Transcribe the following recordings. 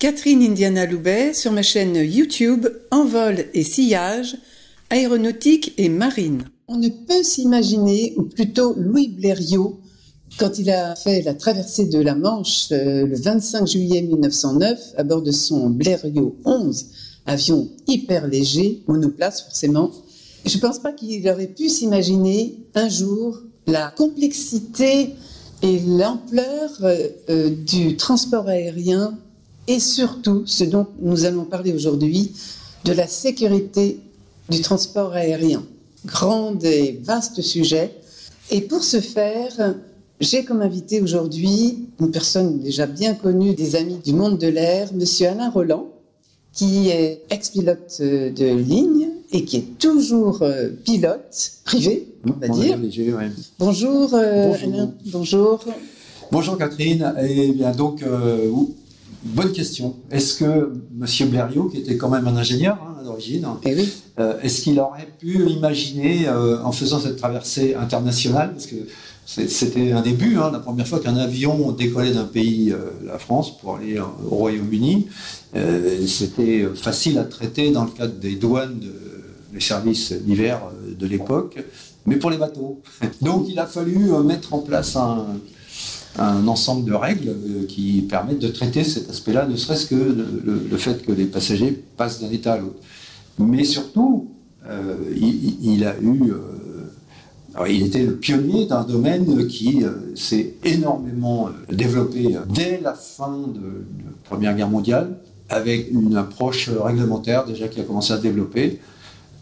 Catherine Indiana Loubet sur ma chaîne YouTube Envol et Sillage, aéronautique et marine. On ne peut s'imaginer, ou plutôt Louis Blériot, quand il a fait la traversée de la Manche le 25 juillet 1909 à bord de son Blériot 11, avion hyper léger, monoplace forcément, je ne pense pas qu'il aurait pu s'imaginer un jour la complexité et l'ampleur du transport aérien et surtout, ce dont nous allons parler aujourd'hui, de la sécurité du transport aérien. Grand et vaste sujet. Et pour ce faire, j'ai comme invité aujourd'hui une personne déjà bien connue des amis du monde de l'air, monsieur Alain Roland, qui est ex-pilote de ligne et qui est toujours pilote privé, on va dire. Léger, ouais. Bonjour, Alain. Bonjour. Bonjour Catherine. Eh bien donc, bonne question. Est-ce que monsieur Blériot, qui était quand même un ingénieur à l'origine, oui. Est-ce qu'il aurait pu imaginer, en faisant cette traversée internationale, parce que c'était un début, la première fois qu'un avion décollait d'un pays, la France, pour aller au Royaume-Uni, c'était facile à traiter dans le cadre des douanes, des services divers de l'époque, mais pour les bateaux. Donc il a fallu mettre en place un ensemble de règles qui permettent de traiter cet aspect-là, ne serait-ce que le fait que les passagers passent d'un état à l'autre. Mais surtout, il était le pionnier d'un domaine qui s'est énormément développé dès la fin de la Première Guerre mondiale, avec une approche réglementaire déjà qui a commencé à se développer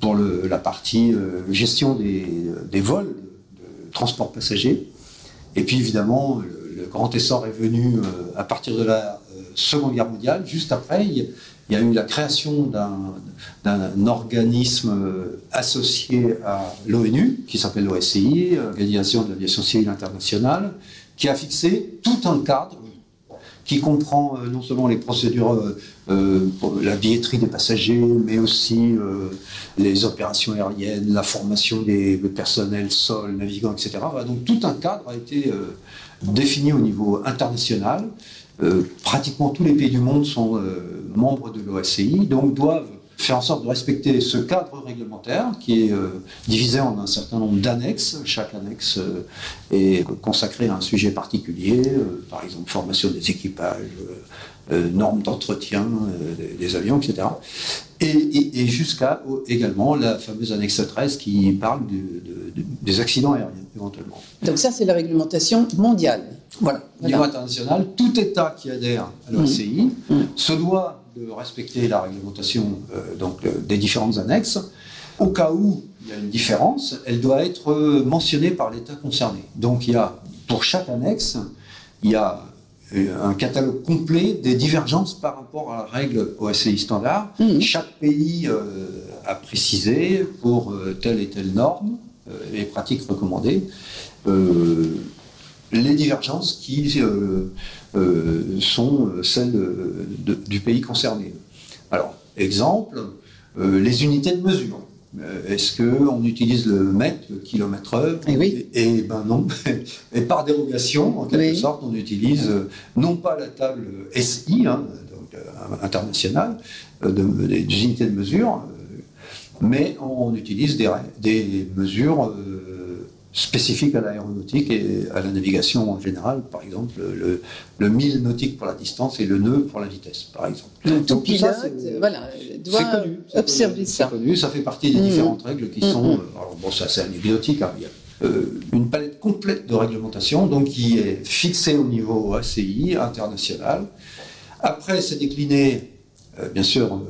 pour la partie gestion des vols de transport passager. Et puis évidemment, le grand essor est venu à partir de la Seconde Guerre mondiale. Juste après, il y a eu la création d'un organisme associé à l'ONU, qui s'appelle l'OSCI, Organisation de l'Aviation Civile Internationale, qui a fixé tout un cadre qui comprend non seulement les procédures pour la billetterie des passagers, mais aussi les opérations aériennes, la formation des personnels, sol, navigants, etc. Donc tout un cadre a été défini au niveau international. Pratiquement tous les pays du monde sont membres de l'OSCI, donc doivent faire en sorte de respecter ce cadre réglementaire qui est divisé en un certain nombre d'annexes. Chaque annexe est consacrée à un sujet particulier, par exemple formation des équipages, normes d'entretien des avions, etc. Et jusqu'à également la fameuse annexe 13 qui parle des accidents aériens, éventuellement. Donc ça, c'est la réglementation mondiale. Voilà. Au niveau international, tout État qui adhère à l'OSCI se doit de respecter la réglementation des différentes annexes. Au cas où il y a une différence, elle doit être mentionnée par l'État concerné. Donc pour chaque annexe, il y a un catalogue complet des divergences par rapport à la règle OSCI standard. Chaque pays a précisé pour telle et telle norme et pratiques recommandées les divergences qui sont celles du pays concerné. Alors, exemple, les unités de mesure. Est-ce qu'on utilise le mètre, le kilomètre-heure? Eh ben non. Et par dérogation, en quelque sorte, on utilise non pas la table SI, donc internationale, des unités de mesure, mais on utilise des mesures spécifiques à l'aéronautique et à la navigation en général, par exemple le mille nautique pour la distance et le nœud pour la vitesse, par exemple. Donc tout pilote doit observer ça. C'est connu, ça fait partie des différentes règles qui sont... alors bon, ça c'est anecdotique, il y a une palette complète de réglementation donc, qui est fixée au niveau ACI, international. Après, c'est décliné, bien sûr,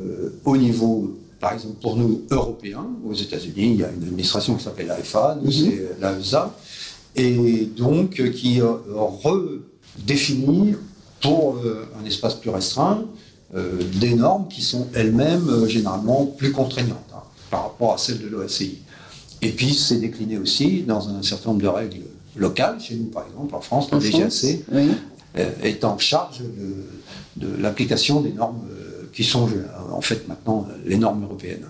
au niveau... Par exemple, pour nous, Européens, aux États-Unis, il y a une administration qui s'appelle l'AFA, nous c'est l'AESA, et donc qui redéfinit pour un espace plus restreint des normes qui sont elles-mêmes généralement plus contraignantes par rapport à celles de l'OSCI. Et puis c'est décliné aussi dans un certain nombre de règles locales, chez nous par exemple, en France, le DGAC est en charge de l'application des normes qui sont en fait maintenant les normes européennes.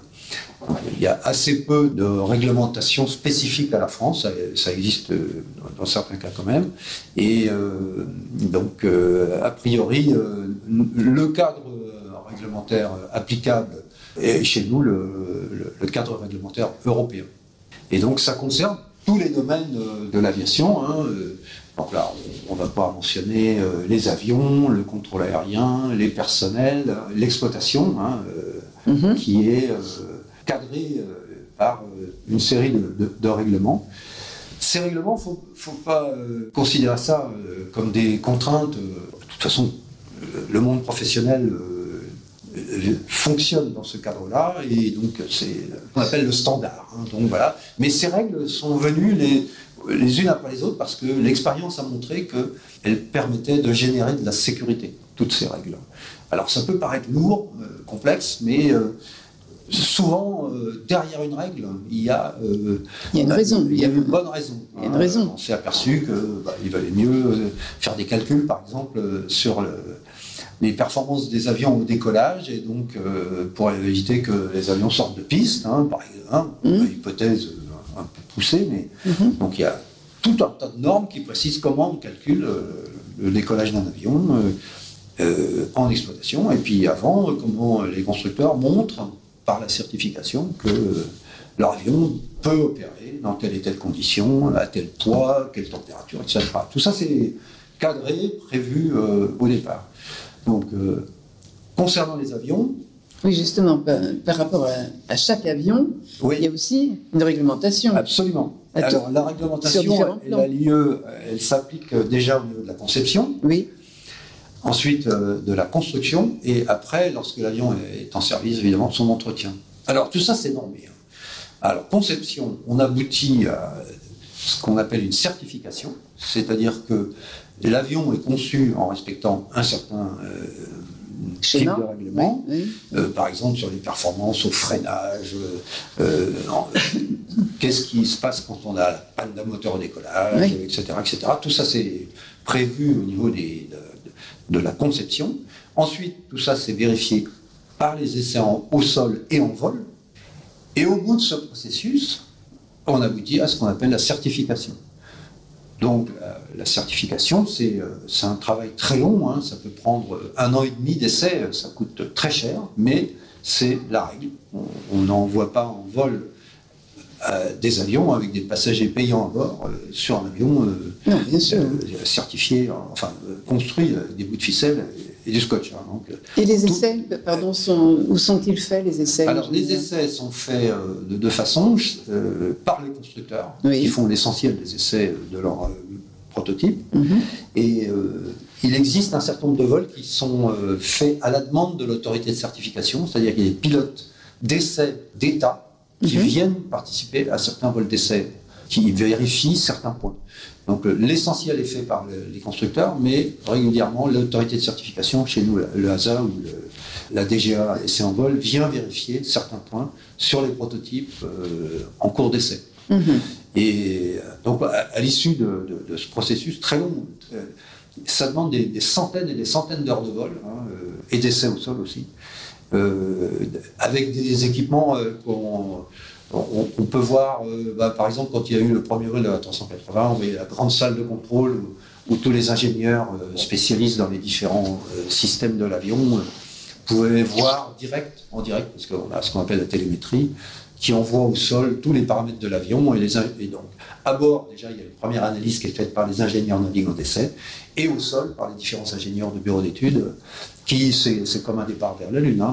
Il y a assez peu de réglementations spécifiques à la France, ça existe dans certains cas quand même, et donc a priori le cadre réglementaire applicable est chez nous le cadre réglementaire européen. Et donc ça concerne tous les domaines de l'aviation. Donc là, on va pas mentionner les avions, le contrôle aérien, les personnels, l'exploitation, qui est cadrée par une série de règlements. Ces règlements, faut pas considérer ça comme des contraintes. De toute façon, le monde professionnel fonctionne dans ce cadre-là, et donc c'est ce qu'on appelle le standard. Donc voilà. Mais ces règles sont venues les unes après les autres parce que l'expérience a montré qu'elles permettaient de générer de la sécurité, toutes ces règles. Alors ça peut paraître lourd, complexe, mais souvent derrière une règle, il y a une raison. Il y a une bonne raison. Il y a une raison. On s'est aperçu qu'il valait mieux faire des calculs, par exemple, sur les performances des avions au décollage, et donc pour éviter que les avions sortent de piste, par exemple, une hypothèse un peu poussée, mais donc il y a tout un tas de normes qui précisent comment on calcule le décollage d'un avion en exploitation, et puis avant, comment les constructeurs montrent par la certification que leur avion peut opérer dans telle et telle condition, à tel poids, quelle température, etc. Tout ça c'est cadré, prévu au départ. Donc, concernant les avions... Oui, justement, par rapport à chaque avion, il y a aussi une réglementation. Absolument. Alors, la réglementation, elle s'applique déjà au niveau de la conception. Oui. Ensuite, de la construction, et après, lorsque l'avion est en service, évidemment, son entretien. Alors, tout ça, c'est normé. Alors, conception, on aboutit à ce qu'on appelle une certification, c'est-à-dire que l'avion est conçu en respectant un certain type de règlement, par exemple sur les performances au freinage, qu'est-ce qui se passe quand on a la panne d'un moteur au décollage, etc., etc. Tout ça c'est prévu au niveau de la conception. Ensuite, tout ça c'est vérifié par les essais au sol et en vol. Et au bout de ce processus, on aboutit à ce qu'on appelle la certification. Donc la certification, c'est un travail très long, ça peut prendre 1 an et demi d'essai, ça coûte très cher, mais c'est la règle. On n'envoie pas en vol des avions avec des passagers payants à bord sur un avion certifié, construit avec des bouts de ficelle et du scotch. Donc, et les essais, pardon, où sont-ils faits, les essais? Alors, les essais sont faits de deux façons, par les constructeurs, qui font l'essentiel des essais de leur prototype. Et il existe un certain nombre de vols qui sont faits à la demande de l'autorité de certification, c'est-à-dire qu'il y a des pilotes d'essais d'État qui viennent participer à certains vols d'essais, qui vérifient certains points. Donc l'essentiel est fait par les constructeurs, mais régulièrement l'autorité de certification, chez nous le HASA ou la DGA essai en vol, vient vérifier certains points sur les prototypes en cours d'essai. Et donc à l'issue de ce processus très long, ça demande des centaines et des centaines d'heures de vol, et d'essais au sol aussi, avec des équipements on peut voir, par exemple, quand il y a eu le premier vol de la 380, on voyait la grande salle de contrôle où tous les ingénieurs spécialistes dans les différents systèmes de l'avion pouvaient voir en direct, parce qu'on a ce qu'on appelle la télémétrie, qui envoie au sol tous les paramètres de l'avion. Et donc, à bord, déjà, il y a une première analyse qui est faite par les ingénieurs navigants d'essai, et au sol, par les différents ingénieurs de bureau d'études, qui, c'est comme un départ vers la Lune,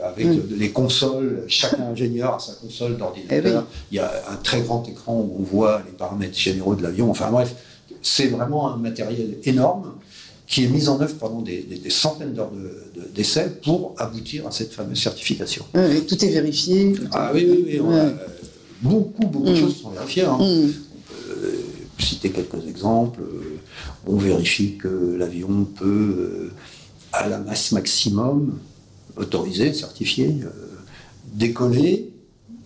avec les consoles, chaque ingénieur a sa console d'ordinateur, il y a un très grand écran où on voit les paramètres généraux de l'avion, enfin bref, c'est vraiment un matériel énorme qui est mis en œuvre pendant des centaines d'heures d'essais pour aboutir à cette fameuse certification. Tout est vérifié. Oui, beaucoup de choses sont vérifiées. On peut citer quelques exemples. On vérifie que l'avion peut, à la masse maximum, autorisée, certifiée, décoller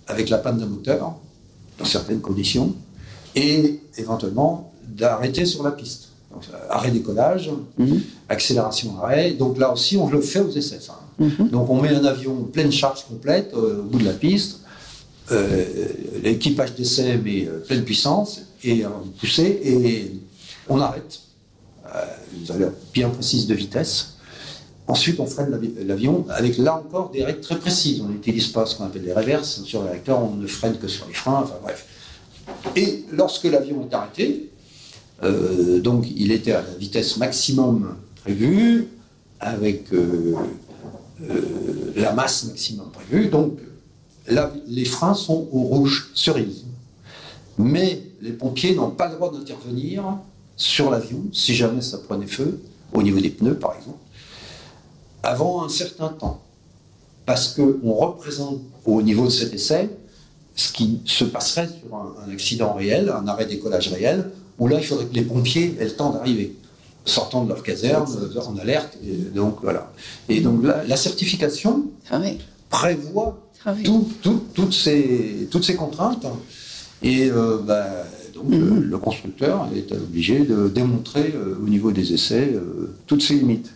avec la panne d'un moteur, dans certaines conditions, et éventuellement d'arrêter sur la piste. Donc, arrêt-décollage, accélération-arrêt. Donc là aussi, on le fait aux essais. Ça. Donc on met un avion pleine charge complète au bout de la piste. L'équipage d'essai met pleine puissance et poussée et on arrête. Une valeur bien précise de vitesse. Ensuite, on freine l'avion avec là encore des règles très précises. On n'utilise pas ce qu'on appelle les reverses. Sur le réacteur, on ne freine que sur les freins. Enfin bref. Et lorsque l'avion est arrêté, donc il était à la vitesse maximum prévue, avec la masse maximum prévue. Donc là, les freins sont au rouge cerise. Mais les pompiers n'ont pas le droit d'intervenir sur l'avion, si jamais ça prenait feu, au niveau des pneus par exemple, avant un certain temps. Parce qu'on représente au niveau de cet essai ce qui se passerait sur un accident réel, un arrêt-décollage réel, où là il faudrait que les pompiers aient le temps d'arriver, sortant de leur caserne, en alerte. Et donc voilà. Et donc la certification prévoit toutes ces contraintes. Et donc le constructeur est obligé de démontrer au niveau des essais toutes ses limites.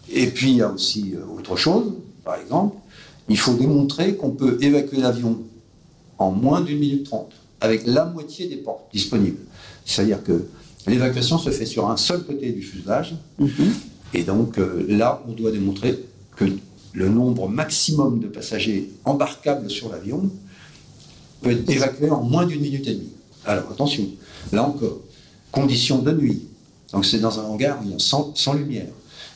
Et puis il y a aussi autre chose, par exemple, il faut démontrer qu'on peut évacuer l'avion en moins d'1 minute 30, avec la moitié des portes disponibles. C'est-à-dire que l'évacuation se fait sur un seul côté du fuselage, et donc là, on doit démontrer que le nombre maximum de passagers embarquables sur l'avion peut être évacué en moins d'1 minute et demie. Alors attention, là encore, conditions de nuit. Donc c'est dans un hangar où il y a sans lumière.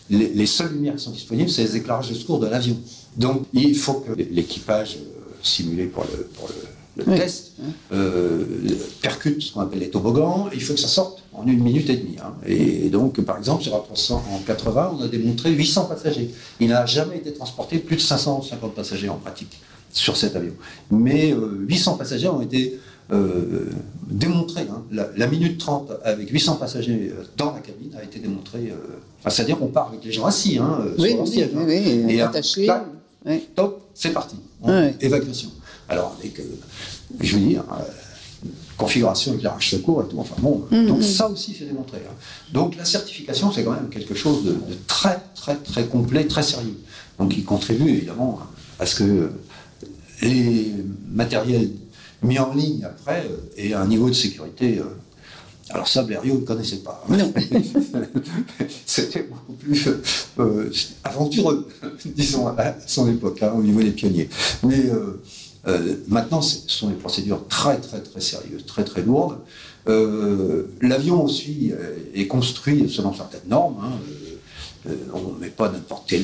Les seules lumières qui sont disponibles, c'est les éclairages de secours de l'avion. Donc il faut que l'équipage simulé pour le test percute ce qu'on appelle les toboggans. Il faut que ça sorte en 1 minute et demie. Hein. Et donc, par exemple, sur en 80, on a démontré 800 passagers. Il n'a jamais été transporté plus de 550 passagers en pratique sur cet avion. Mais 800 passagers ont été démontrés. Hein. La minute 30 avec 800 passagers dans la cabine a été démontrée. C'est-à-dire qu'on part avec les gens assis sur leur siège. Et attachés. Top, c'est parti. Évacuation. Alors, avec, je veux dire, configuration éclairage secours et tout. Enfin bon, donc ça aussi c'est démontré. Hein. Donc la certification, c'est quand même quelque chose de très, très, très complet, très sérieux. Donc il contribue évidemment à ce que les matériels mis en ligne après aient un niveau de sécurité. Alors ça, Blériot ne connaissait pas. Non. C'était beaucoup plus aventureux, disons, à son époque, au niveau des pionniers. Mais maintenant, ce sont des procédures très, très, très sérieuses, très, très lourdes. L'avion aussi est construit selon certaines normes. Hein. On ne met pas n'importe quel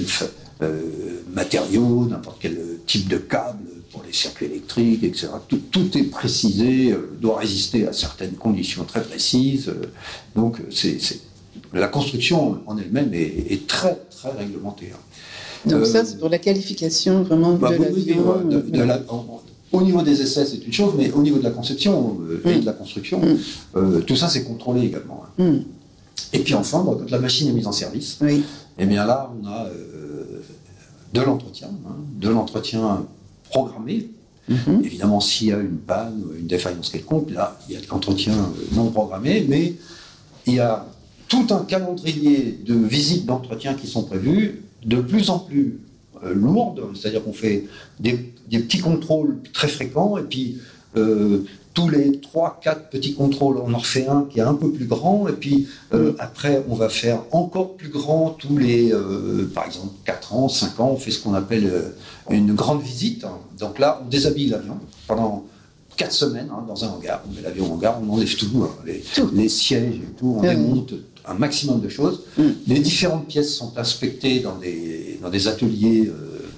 matériau, n'importe quel type de câble pour les circuits électriques, etc. Tout est précisé, doit résister à certaines conditions très précises. Donc, la construction en elle-même est très, très réglementée. Donc ça, c'est pour la qualification vraiment de l'avion. Au niveau des essais, c'est une chose, mais au niveau de la conception et de la construction, tout ça, c'est contrôlé également. Hein. Et puis enfin, quand la machine est mise en service, eh bien là, on a de l'entretien programmé. Évidemment, s'il y a une panne, une défaillance quelconque, là, il y a de l'entretien non programmé, mais il y a tout un calendrier de visites d'entretien qui sont prévues, de plus en plus lourdes, c'est-à-dire qu'on fait des petits contrôles très fréquents, et puis tous les 3-4 petits contrôles, on en refait un qui est un peu plus grand, et puis après, on va faire encore plus grand tous les, par exemple, 4 ans, 5 ans, on fait ce qu'on appelle une grande visite. Donc là, on déshabille l'avion pendant 4 semaines dans un hangar. On met l'avion en hangar, on enlève tout, les sièges et tout, on démonte un maximum de choses. Les différentes pièces sont inspectées dans des ateliers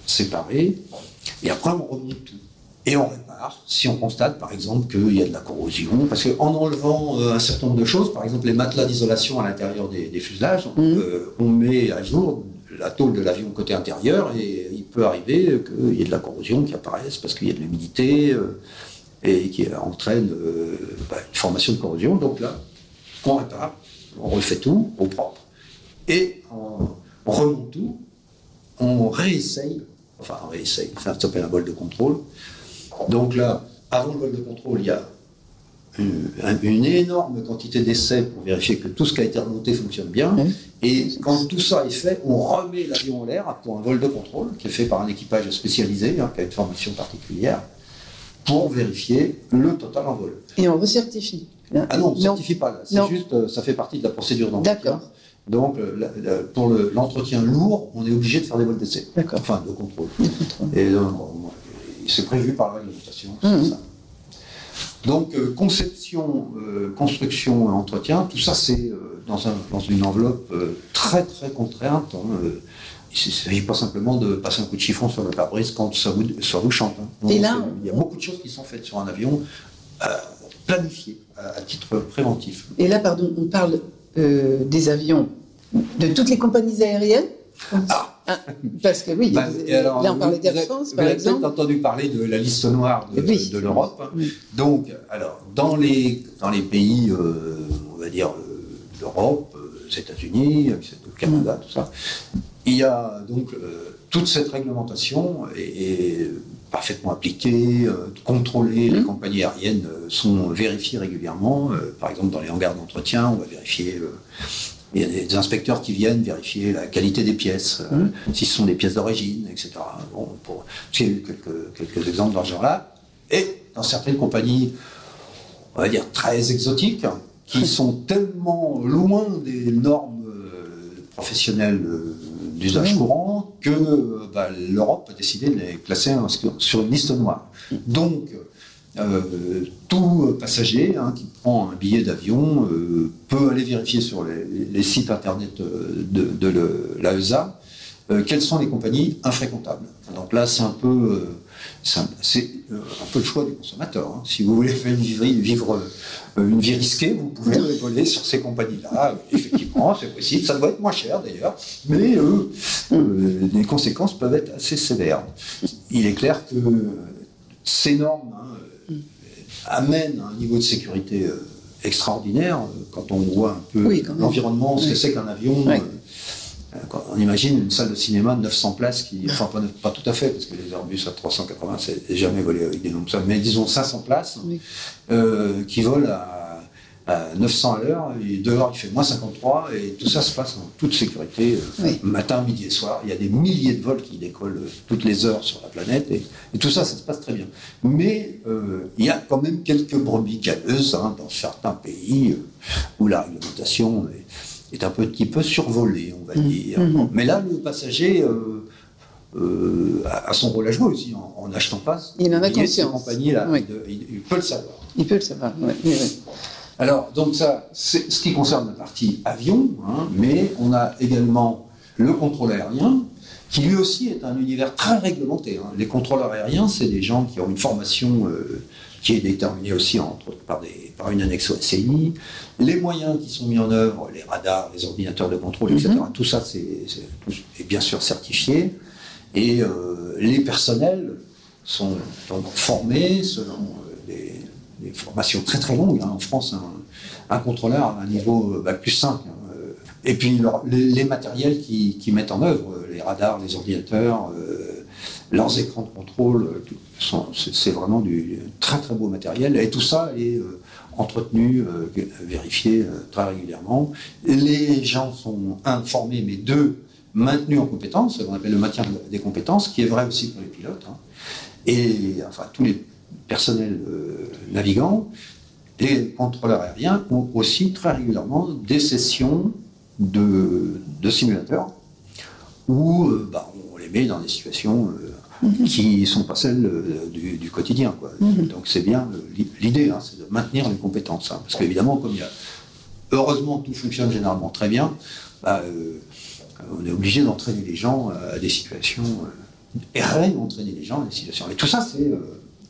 séparés, et après, on remonte tout. Et on répare, si on constate par exemple qu'il y a de la corrosion, parce qu'en enlevant un certain nombre de choses, par exemple les matelas d'isolation à l'intérieur des fuselages, on met à jour la tôle de l'avion côté intérieur, et il peut arriver qu'il y ait de la corrosion qui apparaisse parce qu'il y a de l'humidité et qui entraîne une formation de corrosion. Donc là, on répare, on refait tout au propre, et on remonte tout, on réessaye, ça s'appelle un vol de contrôle. Donc là, avant le vol de contrôle, il y a une énorme quantité d'essais pour vérifier que tout ce qui a été remonté fonctionne bien. Et quand tout ça est fait, on remet l'avion en l'air pour un vol de contrôle qui est fait par un équipage spécialisé, qui a une formation particulière, pour vérifier le total en vol. Et on recertifie. Ah non, on ne certifie pas. C'est juste, ça fait partie de la procédure d'entretien. D'accord. Donc, pour l'entretien lourd, on est obligé de faire des vols d'essai. D'accord. Enfin, de contrôle. Et c'est prévu par la réglementation. C'est ça. Donc, conception, construction, entretien, tout ça, c'est dans une enveloppe très, très contrainte. Il ne s'agit pas simplement de passer un coup de chiffon sur le pare-brise quand ça vous chante. Donc, et là, il y a beaucoup de choses qui sont faites sur un avion, planifiées à titre préventif. Et là, pardon, on parle des avions de toutes les compagnies aériennes. Parce que oui, alors, là on parlait d'Air France, par exemple. Vous avez peut-être entendu parler de la liste noire de l'Europe. Donc, alors, dans les pays, on va dire, d'Europe, les États-Unis, le Canada, tout ça, il y a donc toute cette réglementation est parfaitement appliquée, contrôlée. Les compagnies aériennes sont vérifiées régulièrement. Par exemple, dans les hangars d'entretien, on va vérifier. Il y a des inspecteurs qui viennent vérifier la qualité des pièces, si ce sont des pièces d'origine, etc. Bon, j'ai eu quelques exemples dans ce genre-là. Et dans certaines compagnies, on va dire très exotiques, qui sont tellement loin des normes professionnelles d'usage courant que l'Europe a décidé de les classer sur une liste noire. Donc, tout passager qui prend un billet d'avion peut aller vérifier sur les sites internet de l'AESA quelles sont les compagnies infréquentables. Donc là, c'est un peu le choix du consommateur. Si vous voulez vivre une vie risquée, vous pouvez voler sur ces compagnies-là. Effectivement, c'est possible. Ça doit être moins cher d'ailleurs, mais les conséquences peuvent être assez sévères. Il est clair que ces normes amènent un niveau de sécurité extraordinaire. Quand on voit un peu l'environnement, ce que c'est qu'un avion. On imagine une salle de cinéma de 900 places, enfin pas tout à fait, parce que les Airbus à 380, c'est jamais volé avec des nombres, mais disons 500 places, qui volent à 900 à l'heure, et dehors il fait moins 53, et tout ça se passe en toute sécurité, matin, midi et soir. Il y a des milliers de vols qui décollent toutes les heures sur la planète, et tout ça, ça se passe très bien. Mais il y a quand même quelques brebis galeuses dans certains pays où la réglementation est un petit peu survolée, on va dire. Mais là, le passager a son rôle à jouer aussi, en n'achetant pas. Il en a conscience. Compagnie-là, il peut le savoir. Il peut le savoir, oui. Alors, donc ça, c'est ce qui concerne la partie avion, mais on a également le contrôle aérien, qui lui aussi est un univers très réglementé. Les contrôleurs aériens, c'est des gens qui ont une formation qui est déterminée aussi par une annexe au SCI. Les moyens qui sont mis en œuvre, les radars, les ordinateurs de contrôle, etc., tout ça est bien sûr certifié. Et les personnels sont formés selon des formations très très longues. En France, un contrôleur a un niveau plus 5. Et puis les matériels qui mettent en œuvre, les radars, les ordinateurs, leurs écrans de contrôle, c'est vraiment du très très beau matériel. Et tout ça est entretenu, vérifié très régulièrement. Les gens sont informés, mais maintenus en compétences, ce qu'on appelle le maintien des compétences, qui est vrai aussi pour les pilotes. Et enfin, tous les personnels navigants, les contrôleurs aériens ont aussi très régulièrement des sessions de simulateurs où on les met dans des situations qui ne sont pas celles du quotidien. Donc c'est bien l'idée, c'est de maintenir les compétences. Parce qu'évidemment, heureusement tout fonctionne généralement très bien, on est obligé d'entraîner les gens à des situations, et réentraîner les gens à des situations. Et tout ça, c'est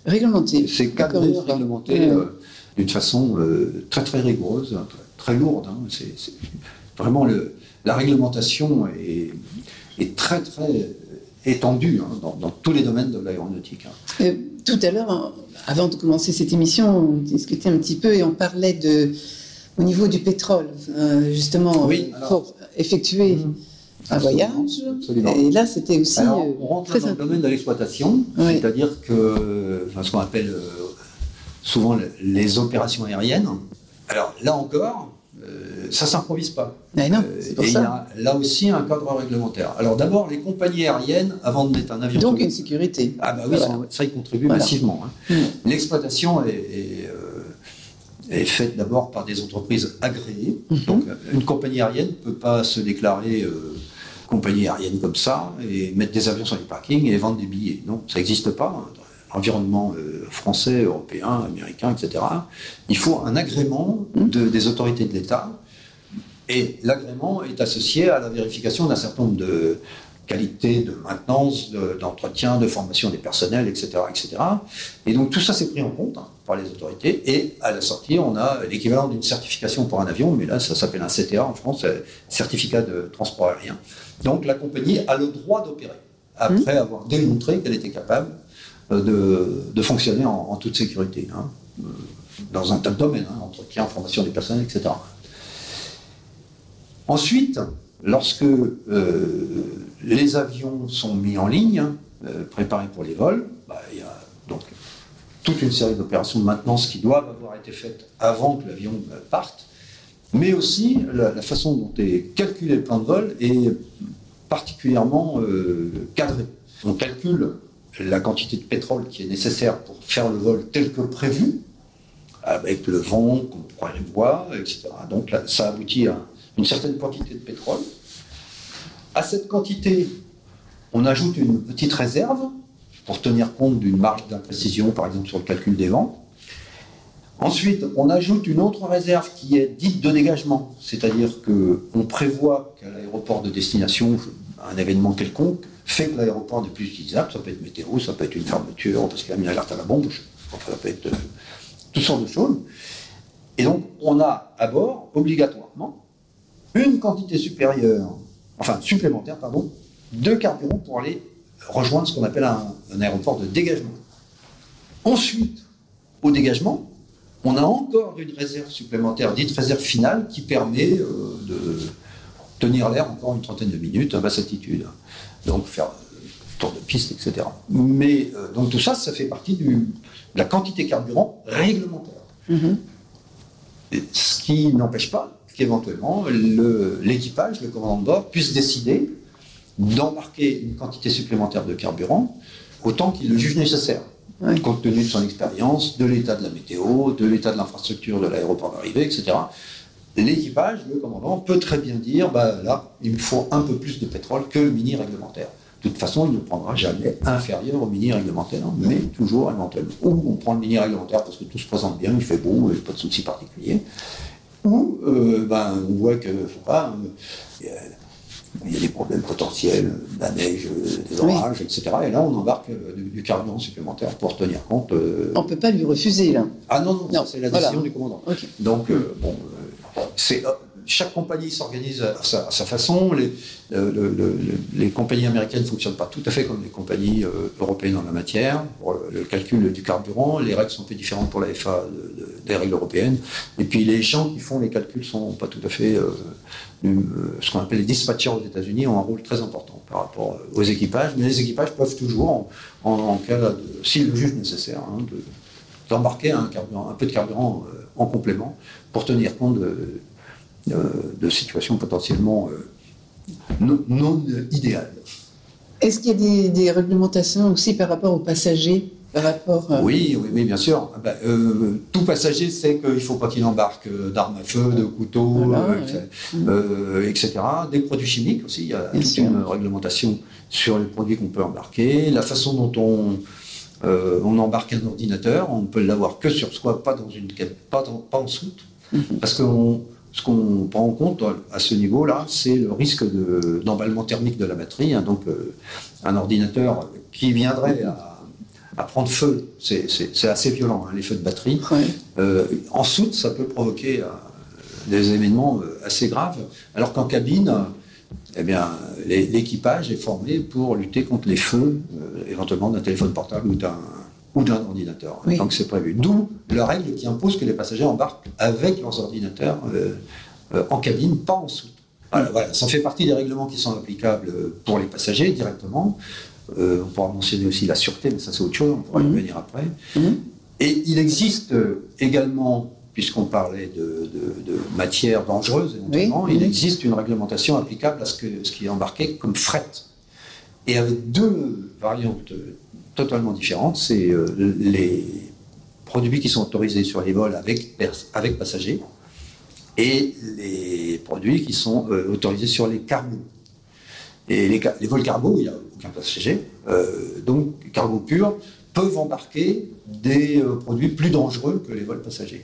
réglementé. C'est cadré, réglementé d'une façon très très rigoureuse, très lourde. C'est vraiment la réglementation est très très étendue dans tous les domaines de l'aéronautique. Tout à l'heure, avant de commencer cette émission, on discutait un petit peu et on parlait au niveau du pétrole, justement, pour effectuer un voyage. Absolument. Et là, c'était aussi on rentre dans le domaine de l'exploitation, c'est-à-dire que ce qu'on appelle souvent les opérations aériennes. Alors là encore, ça ne s'improvise pas. Mais non, c'est pour ça. Il y a là aussi un cadre réglementaire. Alors d'abord, les compagnies aériennes, avant de mettre un avion... Donc une sécurité. Ah bah oui, voilà. Ça y contribue massivement. Hein. L'exploitation est faite d'abord par des entreprises agréées. Donc une compagnie aérienne ne peut pas se déclarer compagnie aérienne comme ça et mettre des avions sur les parkings et vendre des billets. Non, ça n'existe pas. Dans l'environnement français, européen, américain, etc. Il faut un agrément des autorités de l'État. Et l'agrément est associé à la vérification d'un certain nombre de qualités de maintenance, d'entretien, de formation des personnels, etc., etc. Et donc tout ça c'est pris en compte par les autorités. Et à la sortie, on a l'équivalent d'une certification pour un avion, mais là ça s'appelle un CTA en France, certificat de transport aérien. Donc la compagnie a le droit d'opérer, après avoir démontré qu'elle était capable de fonctionner en toute sécurité, hein, dans un tas de domaines, hein, entretien, formation des personnels, etc. Ensuite, lorsque les avions sont mis en ligne, préparés pour les vols, il y a donc toute une série d'opérations de maintenance qui doivent avoir été faites avant que l'avion parte, mais aussi la façon dont est calculé le plan de vol est particulièrement cadrée. On calcule la quantité de pétrole qui est nécessaire pour faire le vol tel que prévu, avec le vent qu'on pourrait voir, etc. Donc là, ça aboutit à une certaine quantité de pétrole. À cette quantité, on ajoute une petite réserve pour tenir compte d'une marge d'imprécision, par exemple sur le calcul des vents. Ensuite, on ajoute une autre réserve qui est dite de dégagement, c'est-à-dire qu'on prévoit qu'à l'aéroport de destination, un événement quelconque fait que l'aéroport n'est plus utilisable. Ça peut être météo, ça peut être une fermeture parce qu'il a mis l'alerte à la bombe, enfin, ça peut être toutes sortes de choses. Et donc, on a à bord, obligatoirement, une quantité supplémentaire, de carburant pour aller rejoindre ce qu'on appelle un aéroport de dégagement. Ensuite, au dégagement, on a encore une réserve supplémentaire, dite réserve finale, qui permet de tenir l'air encore une trentaine de minutes à basse altitude. Donc faire tour de piste, etc. Mais donc tout ça, ça fait partie de la quantité carburant réglementaire. Ce qui n'empêche pas qu'éventuellement l'équipage, le commandant de bord, puisse décider d'embarquer une quantité supplémentaire de carburant autant qu'il le juge nécessaire, compte tenu de son expérience, de l'état de la météo, de l'état de l'infrastructure de l'aéroport d'arrivée, etc. L'équipage, le commandant, peut très bien dire là, il me faut un peu plus de pétrole que le mini réglementaire. De toute façon, il ne prendra jamais inférieur au mini réglementaire, mais toujours éventuellement. Ou on prend le mini réglementaire parce que tout se présente bien, il fait beau, il n'y a pas de souci particulier. Ou on voit que, il y a des problèmes potentiels, de la neige, des orages, etc. Et là, on embarque du carburant supplémentaire pour tenir compte. On ne peut pas lui refuser, là. Ah non, c'est la décision du commandant. Okay. Donc, chaque compagnie s'organise à sa façon. Les compagnies américaines ne fonctionnent pas tout à fait comme les compagnies européennes en la matière. Pour le calcul du carburant, les règles sont un peu différentes pour la FAA des règles européennes. Et puis les gens qui font les calculs ne sont pas tout à fait... ce qu'on appelle les dispatchers aux États-Unis ont un rôle très important par rapport aux équipages. Mais les équipages peuvent toujours, en cas s'ils le jugent nécessaire, d'embarquer un peu de carburant en complément pour tenir compte de situations potentiellement non idéales. Est-ce qu'il y a des réglementations aussi par rapport aux passagers Oui, bien sûr. Tout passager sait qu'il ne faut pas qu'il embarque d'armes à feu, de couteaux, etc. Des produits chimiques aussi. Il y a toute une réglementation sur les produits qu'on peut embarquer. La façon dont on embarque un ordinateur, on ne peut l'avoir que sur soi, pas dans une pas en soute. Parce que ce qu'on prend en compte à ce niveau-là, c'est le risque d'emballement thermique de la batterie. Donc, un ordinateur qui viendrait à prendre feu, c'est assez violent, les feux de batterie. En soute, ça peut provoquer des événements assez graves, alors qu'en cabine, l'équipage est formé pour lutter contre les feux, éventuellement d'un téléphone portable ou d'un ordinateur. Donc c'est prévu. D'où la règle qui impose que les passagers embarquent avec leurs ordinateurs en cabine, pas en soute. Voilà, ça fait partie des règlements qui sont applicables pour les passagers directement. On pourra mentionner aussi la sûreté, mais ça c'est autre chose, on pourra y revenir après. Et il existe également, puisqu'on parlait de matières dangereuses, éventuellement, il existe une réglementation applicable à ce qui est embarqué comme fret. Et avec deux variantes totalement différentes, c'est les produits qui sont autorisés sur les vols avec passagers et les produits qui sont autorisés sur les cargos. Et les vols cargo, il n'y a aucun passager, donc cargo pur, peuvent embarquer des produits plus dangereux que les vols passagers.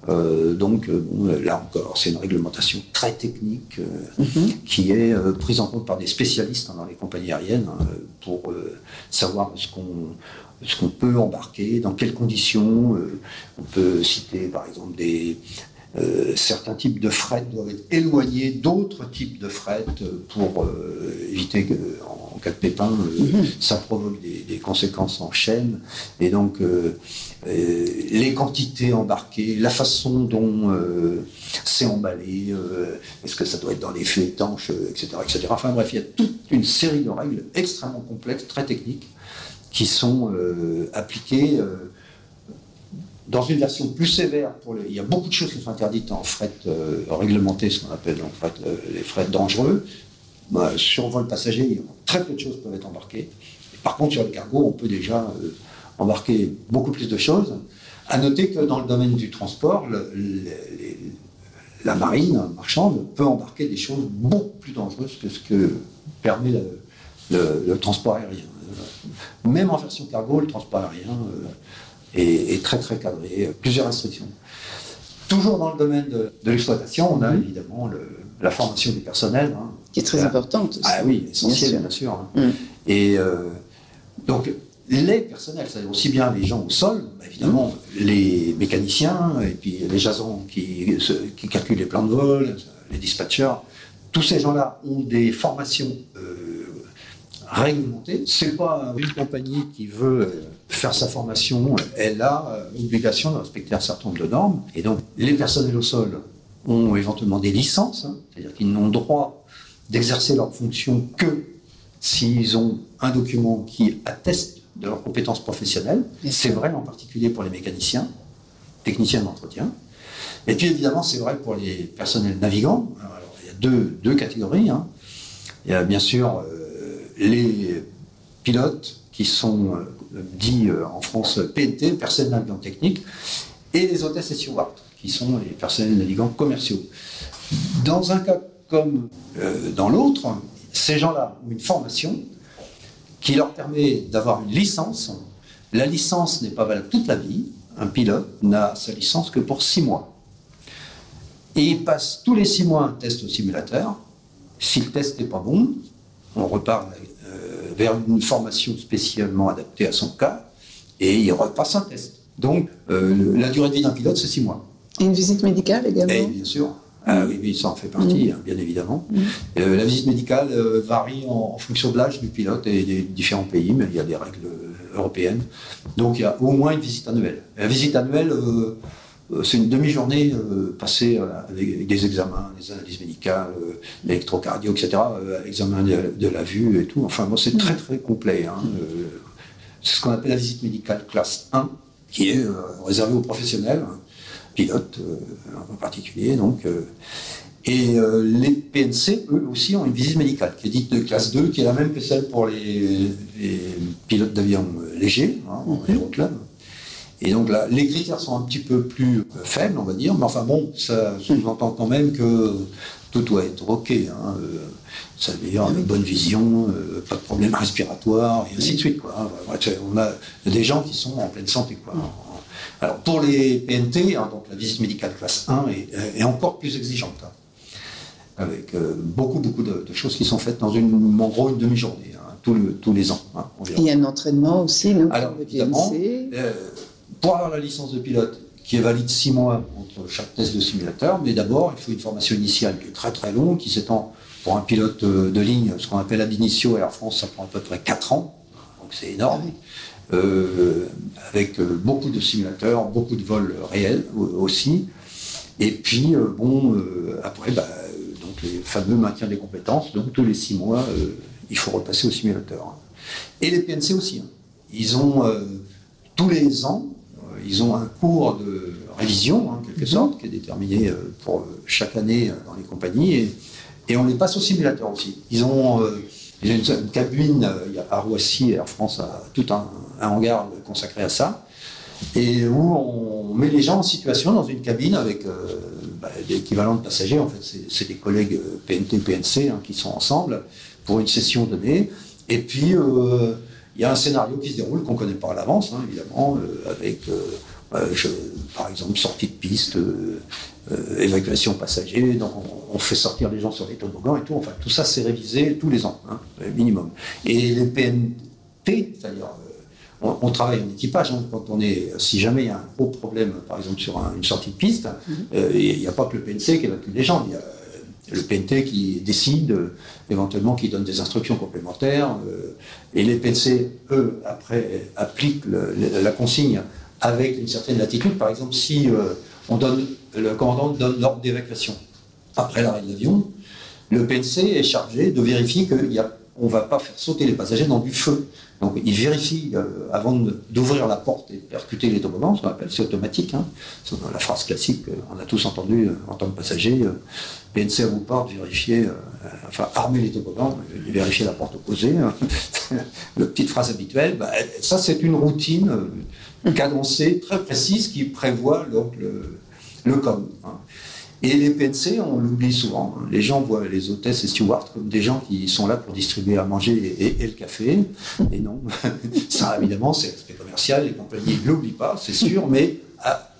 Là encore, c'est une réglementation très technique qui est prise en compte par des spécialistes dans les compagnies aériennes pour savoir ce qu'on peut embarquer, dans quelles conditions. On peut citer par exemple certains types de fret doivent être éloignés d'autres types de fret pour éviter qu'en cas de pépin, ça provoque des conséquences en chaîne. Et donc, les quantités embarquées, la façon dont c'est emballé, est-ce que ça doit être dans les fûts étanches, etc., etc. Enfin bref, il y a toute une série de règles extrêmement complexes, très techniques, qui sont appliquées dans une version plus sévère. Il y a beaucoup de choses qui sont interdites en fret réglementé, ce qu'on appelle les frets dangereux. Sur vol passager, très peu de choses peuvent être embarquées. Par contre, sur le cargo, on peut déjà embarquer beaucoup plus de choses. À noter que dans le domaine du transport, la marine marchande peut embarquer des choses beaucoup plus dangereuses que ce que permet le transport aérien. Même en version cargo, le transport aérien est très très cadré, plusieurs restrictions. Toujours dans le domaine de l'exploitation, on a évidemment la formation du personnel. Qui est très importante aussi. Ah oui, essentielle bien sûr. Et donc les personnels, c'est-à-dire aussi bien les gens au sol, évidemment les mécaniciens, et puis les jasons qui calculent les plans de vol, les dispatchers, tous ces gens-là ont des formations réglementée. C'est pas une compagnie qui veut faire sa formation, elle a l'obligation de respecter un certain nombre de normes. Et donc, les personnels au sol ont éventuellement des licences, c'est-à-dire qu'ils n'ont droit d'exercer leur fonction que s'ils ont un document qui atteste de leurs compétences professionnelles. C'est vrai en particulier pour les mécaniciens, techniciens d'entretien. Et puis évidemment, c'est vrai pour les personnels navigants. Alors, il y a deux catégories. Il y a bien sûr les pilotes qui sont dits en France PNT, personnels navigants techniques, et les hôtesses et stewards, qui sont les personnels navigants commerciaux. Dans un cas comme dans l'autre, ces gens-là ont une formation qui leur permet d'avoir une licence. La licence n'est pas valable toute la vie. Un pilote n'a sa licence que pour 6 mois. Et il passe tous les 6 mois un test au simulateur. Si le test n'est pas bon, on repart vers une formation spécialement adaptée à son cas, et il repasse un test. Donc, la durée de vie d'un pilote, c'est 6 mois. Et une visite médicale également ? Et bien sûr. Ah oui, ça en fait partie, bien évidemment. La visite médicale varie en fonction de l'âge du pilote et des différents pays, mais il y a des règles européennes. Donc, il y a au moins une visite annuelle. La visite annuelle, c'est une demi-journée passée avec des examens, des analyses médicales, l'électrocardio, etc., examen de la vue et tout. Enfin, bon, c'est très très complet. C'est ce qu'on appelle la visite médicale classe 1, qui est réservée aux professionnels, pilotes en particulier. Donc, les PNC, eux aussi, ont une visite médicale qui est dite de classe 2, qui est la même que celle pour les pilotes d'avion légers, en aéroclub. Et donc là, les critères sont un petit peu plus faibles, on va dire, mais enfin bon, ça sous-entend quand même que tout doit être OK. Ça veut dire une bonne vision, pas de problème respiratoire, et ainsi de suite, quoi. On a des gens qui sont en pleine santé, quoi. Alors pour les PNT, donc la visite médicale classe 1 est encore plus exigeante, avec beaucoup de choses qui sont faites dans en gros une demi-journée, tous les ans. Il y a un entraînement aussi, non? Alors évidemment, pour avoir la licence de pilote, qui est valide 6 mois entre chaque test de simulateur, mais d'abord, il faut une formation initiale qui est très très longue, qui s'étend pour un pilote de ligne, ce qu'on appelle ab initio, et Air France, ça prend à peu près 4 ans, donc c'est énorme, avec beaucoup de simulateurs, beaucoup de vols réels aussi, et puis, après, donc les fameux maintien des compétences, donc tous les 6 mois, il faut repasser au simulateur. Et les PNC aussi, ils ont tous les ans, ils ont un cours de révision, en quelque sorte, qui est déterminé pour chaque année dans les compagnies, et on les passe au simulateur aussi. Ils ont une cabine, à Roissy, Air France a tout un hangar consacré à ça, et où on met les gens en situation dans une cabine avec l'équivalent de passagers. En fait, c'est des collègues PNT, PNC qui sont ensemble pour une session donnée. Et puis, il y a un scénario qui se déroule qu'on ne connaît pas à l'avance, évidemment, avec, par exemple, sortie de piste, évacuation passagers. Donc, on fait sortir les gens sur les toboggans et tout. Enfin, tout ça, c'est révisé tous les ans, minimum. Et les PNT, c'est-à-dire... On travaille en équipage, si jamais il y a un gros problème, par exemple sur une sortie de piste, il n'y a pas que le PNC qui évacue les gens, il y a le PNT qui décide, éventuellement qui donne des instructions complémentaires, et les PNC, eux, après, appliquent la consigne avec une certaine latitude. Par exemple, si le commandant donne l'ordre d'évacuation après l'arrêt de l'avion, le PNC est chargé de vérifier qu'on ne va pas faire sauter les passagers dans du feu. Donc il vérifie avant d'ouvrir la porte et de percuter les toboggans, ce qu'on appelle, c'est automatique. C'est la phrase classique, on a tous entendu en tant que passager, PNC à vous porte, vérifier, armer les toboggans, vérifier la porte opposée. La petite phrase habituelle, ça c'est une routine cadencée, très précise, qui prévoit donc le COM. Et les PNC, on l'oublie souvent. Les gens voient les hôtesses et stewards comme des gens qui sont là pour distribuer à manger et le café. Et non, ça évidemment, c'est l'aspect commercial, les compagnies ne l'oublient pas, c'est sûr, mais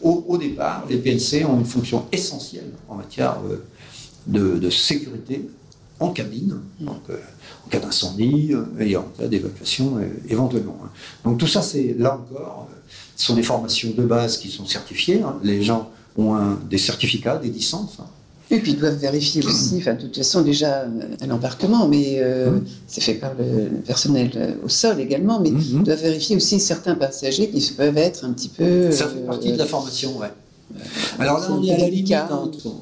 au départ, les PNC ont une fonction essentielle en matière de sécurité en cabine, donc en cas d'incendie et en cas d'évacuation éventuellement. Donc tout ça, c'est là encore, ce sont des formations de base qui sont certifiées. Les gens ont des certificats, des licences. Et puis ils doivent vérifier aussi, de toute façon déjà à l'embarquement, mais c'est fait par le personnel au sol également, mais ils doivent vérifier aussi certains passagers qui peuvent être un petit peu... Ça fait partie de la formation, oui. Alors là, on est à la limite entre ce qu'on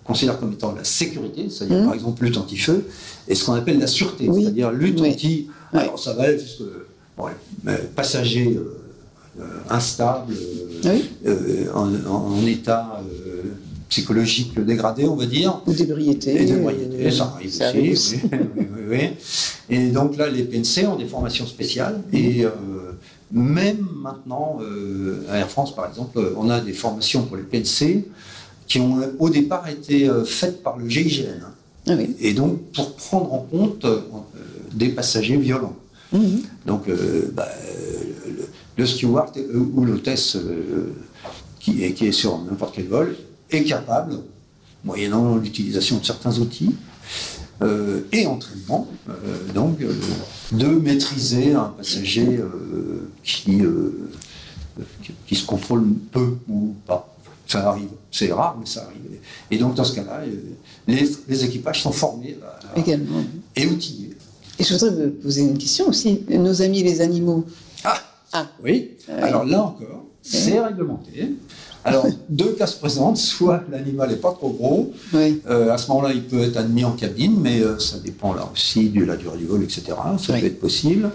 considère comme étant la sécurité, c'est-à-dire par exemple lutte anti-feu, et ce qu'on appelle la sûreté, c'est-à-dire lutte anti... Alors ça va jusque passagers instables, en état psychologique dégradé, on va dire. Ou d'ébriété. Et d'ébriété, ça arrive aussi. Oui. Et donc là, les PNC ont des formations spéciales. Et même maintenant, à Air France, par exemple, on a des formations pour les PNC qui ont au départ été faites par le GIGN. Et donc, pour prendre en compte des passagers violents. Donc, le steward ou l'hôtesse qui est sur n'importe quel vol est capable, moyennant l'utilisation de certains outils et entraînement, de maîtriser un passager qui se contrôle peu ou pas. Ça arrive, c'est rare, mais ça arrive. Et donc dans ce cas-là, les équipages sont formés également et outillés. Et je voudrais vous poser une question aussi. Nos amis les animaux. Oui. Alors là encore, c'est réglementé. Alors, deux cas se présentent, soit l'animal n'est pas trop gros, à ce moment-là, il peut être admis en cabine, mais ça dépend là aussi de la durée du vol, etc. Ça peut être possible.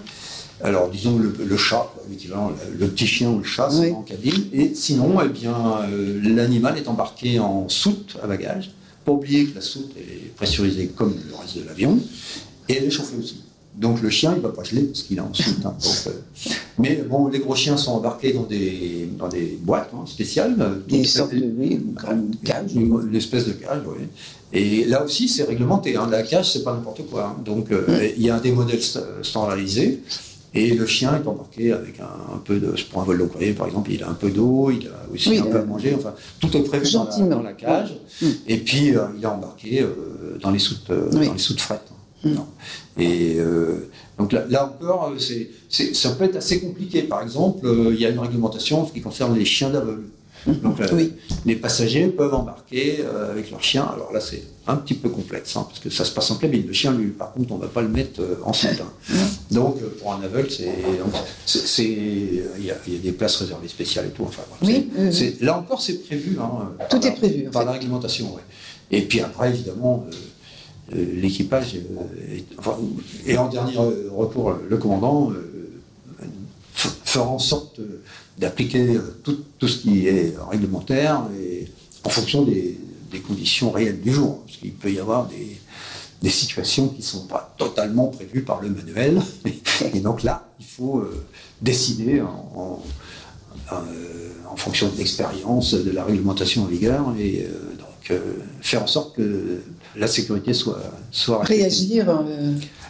Alors, disons le chat, l'équivalent, le petit chien ou le chat, c'est en cabine. Et sinon, l'animal est embarqué en soute à bagages. Pas oublier que la soute est pressurisée comme le reste de l'avion, et elle est chauffée aussi. Donc le chien, il ne va pas geler parce qu'il est en soute. Mais bon, les gros chiens sont embarqués dans des boîtes spéciales. Des sortes de cage. Une espèce de cage, oui. Et là aussi, c'est réglementé. La cage, c'est pas n'importe quoi. Donc il y a des modèles standardisés. Et le chien est embarqué avec un peu de... Pour un vol long courrier, par exemple, il a un peu d'eau, il a aussi un peu à manger. Enfin, tout est prévu dans la cage. Et puis, il est embarqué dans les soutes fret. Et donc là encore, ça peut être assez compliqué. Par exemple, il y a une réglementation en ce qui concerne les chiens d'aveugle. Donc les passagers peuvent embarquer avec leur chien. Alors là, c'est un petit peu complexe, parce que ça se passe en cabine. Le chien, lui, par contre, on ne va pas le mettre en soute. Donc pour un aveugle, il y a des places réservées spéciales et tout. Enfin, là encore, c'est prévu. Tout est prévu. Par la réglementation, Et puis après, évidemment... l'équipage et en dernier recours le commandant fera en sorte d'appliquer tout ce qui est réglementaire et en fonction des conditions réelles du jour. Parce qu'il peut y avoir des situations qui ne sont pas totalement prévues par le manuel. Et donc là, il faut décider en fonction de l'expérience, de la réglementation en vigueur, et donc faire en sorte que la sécurité soit réagir.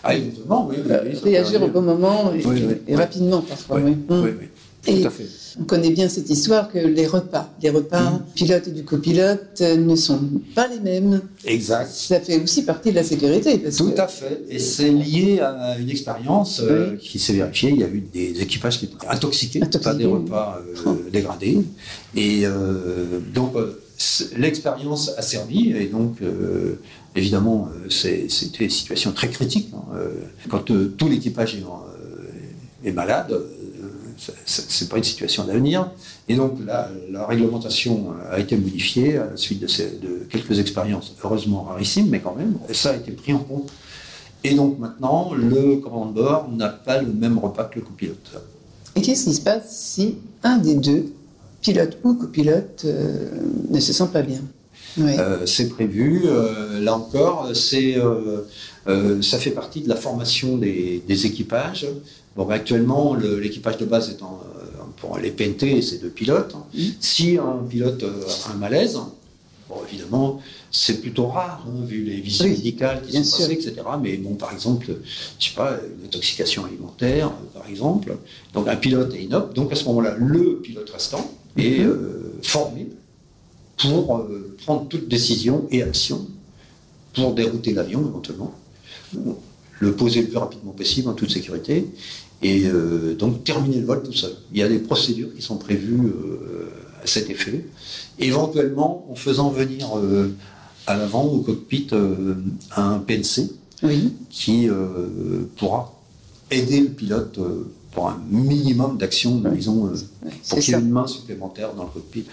Éventuellement, oui, réagir au bon moment et rapidement parfois. Oui, Et tout à fait. on connaît bien cette histoire que les repas pilote et du copilote ne sont pas les mêmes. Exact. Ça fait aussi partie de la sécurité. Tout à fait. Et c'est lié à une expérience qui s'est vérifiée. Il y a eu des équipages qui étaient intoxiqués. Pas des repas dégradés. Et donc, l'expérience a servi. Et donc, évidemment, c'était une situation très critique. Quand tout l'équipage est malade, c'est pas une situation d'avenir. Et donc la réglementation a été modifiée à la suite de quelques expériences, heureusement rarissimes, mais quand même, ça a été pris en compte. Et donc maintenant, le commandant de bord n'a pas le même repas que le copilote. Et qu'est-ce qui se passe si un des deux, pilote ou copilote, ne se sent pas bien? C'est prévu. Là encore, ça fait partie de la formation des équipages. Bon, actuellement, l'équipage de base étant pour les PNT, c'est 2 pilotes. Si un pilote a un malaise, bon, évidemment, c'est plutôt rare, vu les visions médicales qui sont passées, etc. Mais bon, par exemple, je sais pas, une intoxication alimentaire, par exemple. Donc un pilote est inapte. Donc à ce moment-là, le pilote restant est formé pour prendre toute décision et action pour dérouter l'avion éventuellement, le poser le plus rapidement possible en toute sécurité, et donc terminer le vol tout seul. Il y a des procédures qui sont prévues à cet effet, éventuellement en faisant venir à l'avant, au cockpit, un PNC qui pourra aider le pilote pour un minimum d'actions, disons, pour qu'il y ait une main supplémentaire dans le cockpit,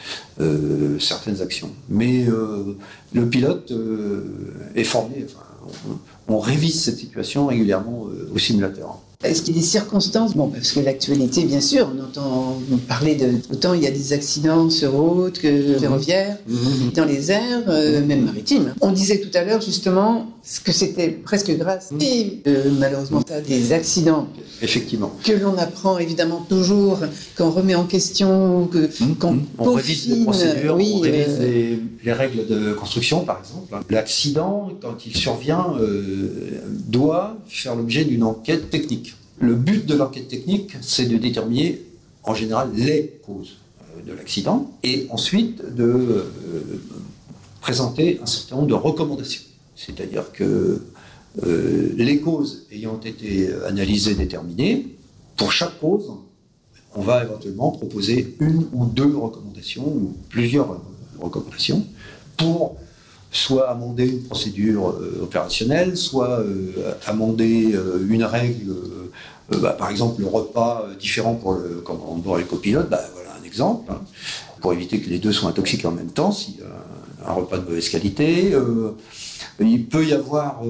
certaines actions. Mais le pilote est formé, on révise cette situation régulièrement au simulateur. Est-ce qu'il y a des circonstances? Bon, parce que l'actualité, bien sûr, on entend parler de... Autant il y a des accidents sur route que ferroviaires, dans les airs, même maritimes. On disait tout à l'heure, justement, que c'était presque grâce, et malheureusement, ça, des accidents. Effectivement. Que l'on apprend, évidemment, toujours, qu'on remet en question, qu'on on révise les procédures, on révise les règles de construction, par exemple. L'accident, quand il survient, doit faire l'objet d'une enquête technique. Le but de l'enquête technique, c'est de déterminer, en général, les causes de l'accident, et ensuite de présenter un certain nombre de recommandations. C'est-à-dire que les causes ayant été analysées, déterminées, pour chaque cause, on va éventuellement proposer 1 ou 2 recommandations, ou plusieurs recommandations, pour soit amender une procédure opérationnelle, soit amender une règle, par exemple le repas différent pour le commandant de bord et le copilote, voilà un exemple, pour éviter que les deux soient intoxiqués en même temps, s'il y a un repas de mauvaise qualité. Il peut y avoir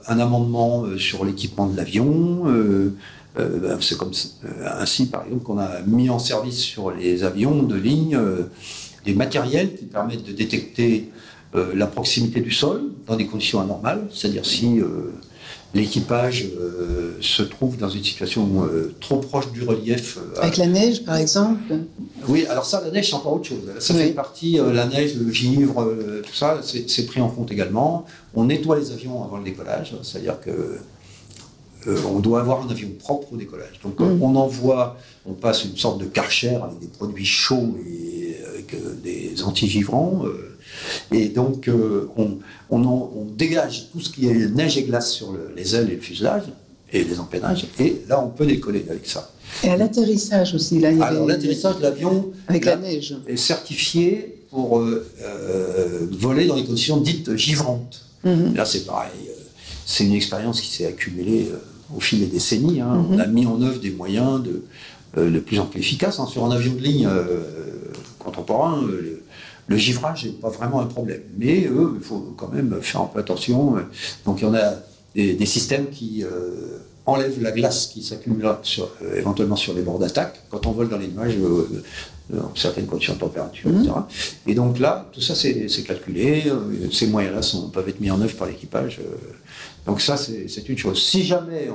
un amendement sur l'équipement de l'avion. C'est comme ainsi, par exemple, qu'on a mis en service sur les avions de ligne des matériels qui permettent de détecter la proximité du sol dans des conditions anormales, c'est-à-dire si l'équipage se trouve dans une situation trop proche du relief. Avec la neige, par exemple? Oui, alors ça, la neige, c'est encore autre chose. Ça fait partie, la neige, le givre, tout ça, c'est pris en compte également. On nettoie les avions avant le décollage, c'est-à-dire que on doit avoir un avion propre au décollage. Donc on passe une sorte de karcher avec des produits chauds et avec des anti-givrants. Et donc on dégage tout ce qui est neige et glace sur les ailes et le fuselage et les empennages. Et là, on peut décoller avec ça. Et à l'atterrissage aussi, là, alors l'atterrissage de l'avion avec la neige est certifié pour voler dans les conditions dites givrantes. Là, c'est pareil. C'est une expérience qui s'est accumulée au fil des décennies. On a mis en œuvre des moyens de plus en plus efficaces. Sur un avion de ligne contemporain, le givrage n'est pas vraiment un problème. Mais il faut quand même faire un peu attention. Donc il y en a des systèmes qui enlèvent la glace qui s'accumule éventuellement sur les bords d'attaque quand on vole dans les nuages dans certaines conditions de température, etc. Et donc là, tout ça c'est calculé, ces moyens-là peuvent être mis en œuvre par l'équipage. Donc ça c'est une chose. Si jamais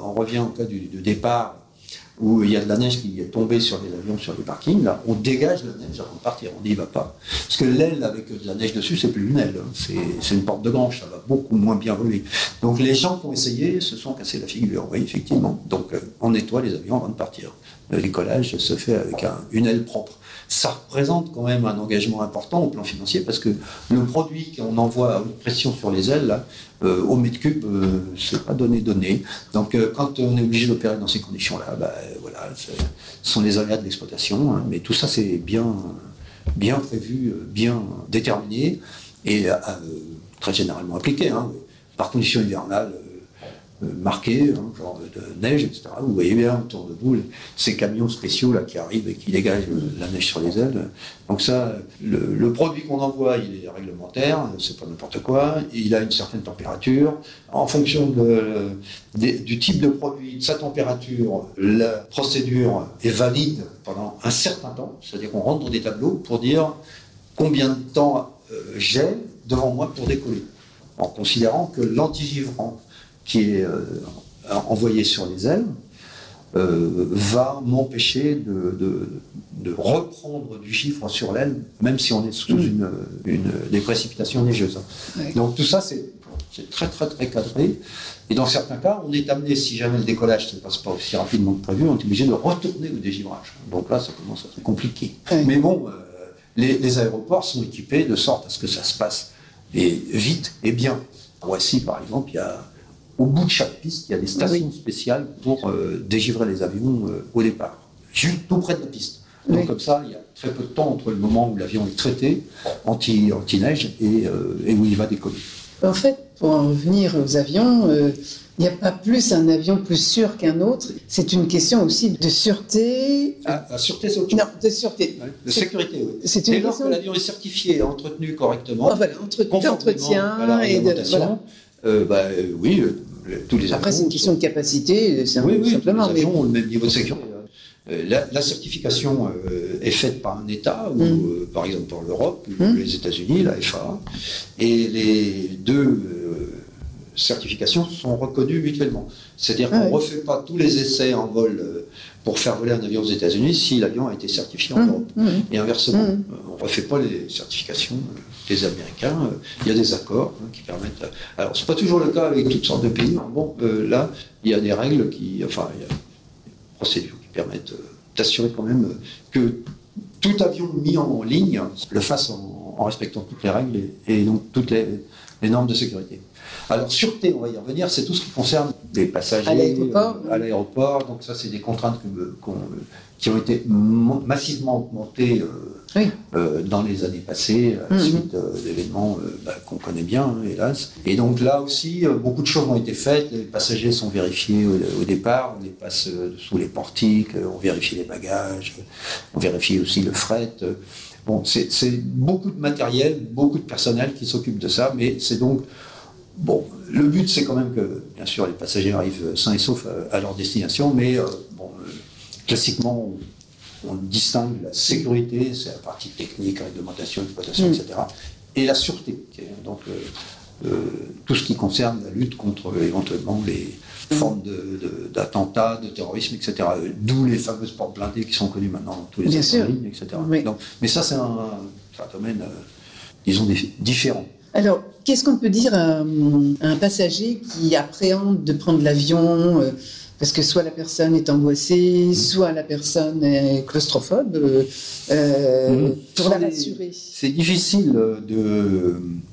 on revient au cas du départ, où il y a de la neige qui est tombée sur les avions, sur les parkings, là, on dégage la neige avant de partir, on n'y va pas. Parce que l'aile avec de la neige dessus, c'est plus une aile, hein. C'est une porte de grange, ça va beaucoup moins bien voler. Donc les gens qui ont essayé se sont cassés la figure, oui, effectivement. Donc on nettoie les avions avant de partir. Le décollage se fait avec une aile propre. Ça représente quand même un engagement important au plan financier, parce que le produit qu'on envoie à haute pression sur les ailes, là, au mètre cube, c'est pas donné. Donc quand on est obligé d'opérer dans ces conditions-là, voilà, ce sont les aléas de l'exploitation, hein, mais tout ça c'est bien prévu, bien déterminé et très généralement appliqué, hein, par conditions hivernales marquées, hein, genre de neige, etc. Vous voyez bien autour de vous ces camions spéciaux là qui arrivent et qui dégagent la neige sur les ailes. Donc ça, le produit qu'on envoie, il est réglementaire, c'est pas n'importe quoi, il a une certaine température. En fonction du type de produit, de sa température, la procédure est valide pendant un certain temps, c'est-à-dire qu'on rentre dans des tableaux pour dire combien de temps j'ai devant moi pour décoller, en considérant que l'antigivrant qui est envoyé sur les ailes va m'empêcher de reprendre du givre sur l'aile, même si on est sous des précipitations neigeuses. Ouais. Donc tout ça, c'est très très très cadré. Et dans certains cas, on est amené, si jamais le décollage ne se passe pas aussi rapidement que prévu, on est obligé de retourner au dégivrage. Donc là, ça commence à être compliqué. Ouais. Mais bon, les aéroports sont équipés de sorte à ce que ça se passe vite et bien. À Roissy, par exemple, au bout de chaque piste, il y a des stations spéciales pour dégivrer les avions au départ, juste tout près de la piste. Donc comme ça, il y a très peu de temps entre le moment où l'avion est traité, anti-neige, et où il va décoller. En fait, pour en revenir aux avions, il n'y a pas plus un avion plus sûr qu'un autre. C'est une question aussi de sûreté. Ah, la sûreté, c'est autre chose. Non, de sûreté. Ouais, de sécurité, oui. C'est une Dès lors que l'avion est certifié et entretenu correctement, voilà, d'entretien à la réglementation, oui, tous les avions. Après, c'est une question de capacité, c'est simplement. Tous les avions ont le même niveau de sécurité. La certification est faite par un État, ou par exemple par l'Europe, ou les États-Unis, la FAA, et les deux certifications sont reconnues mutuellement. C'est-à-dire qu'on ne refait pas tous les essais en vol pour faire voler un avion aux États-Unis si l'avion a été certifié en Europe. Et inversement, on ne refait pas les certifications des Américains. Il y a des accords qui permettent... Alors, ce n'est pas toujours le cas avec toutes sortes de pays. Bon, là, il y a des règles il y a des procédures qui permettent d'assurer quand même que tout avion mis en ligne le fasse en respectant toutes les règles et donc toutes les normes de sécurité. Alors, sûreté, on va y revenir, c'est tout ce qui concerne les passagers à l'aéroport. Donc ça, c'est des contraintes qui ont été massivement augmentées dans les années passées, à la suite d'événements qu'on connaît bien, hélas. Et donc là aussi, beaucoup de choses ont été faites. Les passagers sont vérifiés au départ, on les passe sous les portiques, on vérifie les bagages, on vérifie aussi le fret. Bon, c'est beaucoup de matériel, beaucoup de personnel qui s'occupe de ça, mais c'est donc... Bon, le but, c'est quand même que, bien sûr, les passagers arrivent sains et saufs à leur destination, mais classiquement, on distingue la sécurité, c'est la partie technique, réglementation, exploitation, etc., et la sûreté, donc tout ce qui concerne la lutte contre éventuellement les formes d'attentats, de terrorisme, etc., d'où les fameuses portes blindées qui sont connues maintenant dans tous les avions, etc. Oui. Donc, mais ça, c'est un domaine, disons, différent. Alors, qu'est-ce qu'on peut dire à un passager qui appréhende de prendre l'avion parce que soit la personne est angoissée, soit la personne est claustrophobe, pour la rassurer? C'est difficile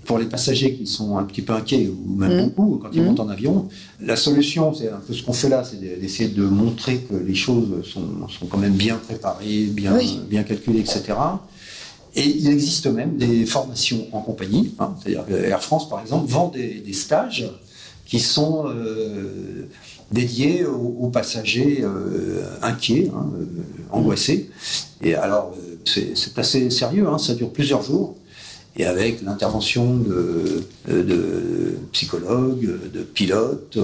pour les passagers qui sont un petit peu inquiets, ou même beaucoup, quand ils montent en avion. La solution, c'est un peu ce qu'on fait là, c'est d'essayer de montrer que les choses sont quand même bien préparées, bien calculées, etc. Et il existe même des formations en compagnie, c'est-à-dire que Air France, par exemple, vend des stages qui sont dédiés aux passagers inquiets, angoissés. Et alors, c'est assez sérieux, ça dure plusieurs jours. et avec l'intervention de psychologues, de pilotes,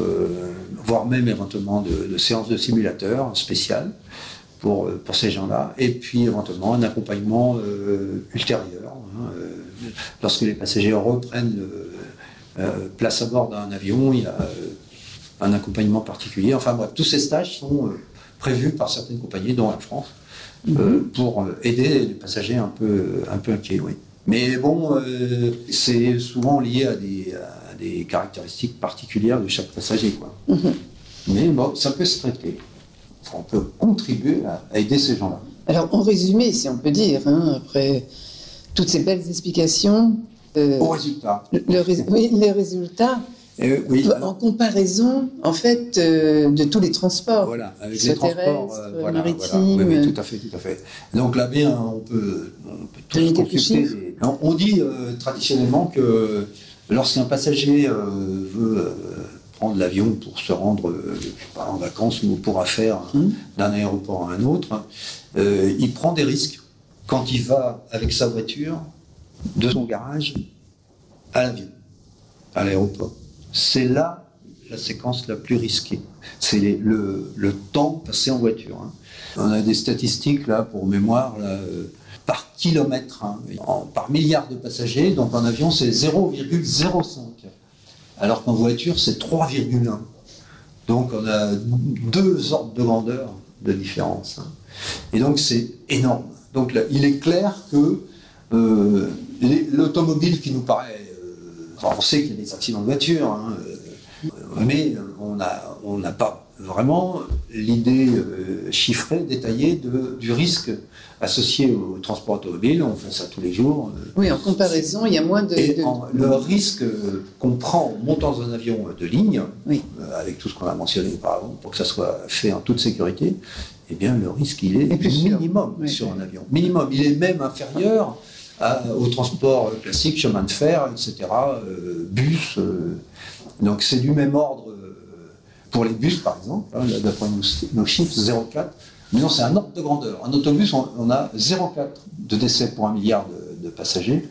voire même éventuellement de séances de simulateurs spéciales pour ces gens-là, et puis éventuellement un accompagnement ultérieur. Lorsque les passagers reprennent place à bord d'un avion, il y a un accompagnement particulier. Enfin bref, tous ces stages sont prévus par certaines compagnies, dont Air France, pour aider les passagers un peu inquiets, oui. Mais bon, c'est souvent lié à des caractéristiques particulières de chaque passager, quoi. Mais bon, ça peut se traiter. Enfin, on peut contribuer à aider ces gens-là. Alors, en résumé, si on peut dire, après toutes ces belles explications... Au résultat. Oui, les résultats... Oui, en comparaison, en fait, de tous les transports, voilà, avec les transports maritimes. Voilà. Oui, tout à fait. Donc là, bien, on peut tous consulter. On dit traditionnellement que lorsqu'un passager veut prendre l'avion pour se rendre en vacances ou pour affaires d'un aéroport à un autre, il prend des risques quand il va avec sa voiture de son garage à l'avion, à l'aéroport. C'est là la séquence la plus risquée. C'est le temps passé en voiture. On a des statistiques, là, pour mémoire, là, par kilomètre, par milliard de passagers. Donc en avion, c'est 0,05. Alors qu'en voiture, c'est 3,1. Donc on a 2 ordres de grandeur de différence. Et donc c'est énorme. Donc là, il est clair que l'automobile qui nous paraît... on sait qu'il y a des accidents de voiture, mais on n'a pas vraiment l'idée chiffrée, détaillée du risque associé au transport automobile. On fait ça tous les jours. Oui, en comparaison, il y a moins de... Le risque qu'on prend en montant dans un avion de ligne, avec tout ce qu'on a mentionné auparavant, pour que ça soit fait en toute sécurité, eh bien, le risque, il est minimum sur un avion. Minimum. Il est même inférieur au transport classique, chemin de fer, etc., bus. Donc c'est du même ordre pour les bus, par exemple, d'après nos chiffres, 0,4. Mais non, c'est un ordre de grandeur. Un autobus, on a 0,4 de décès pour 1 milliard de passagers.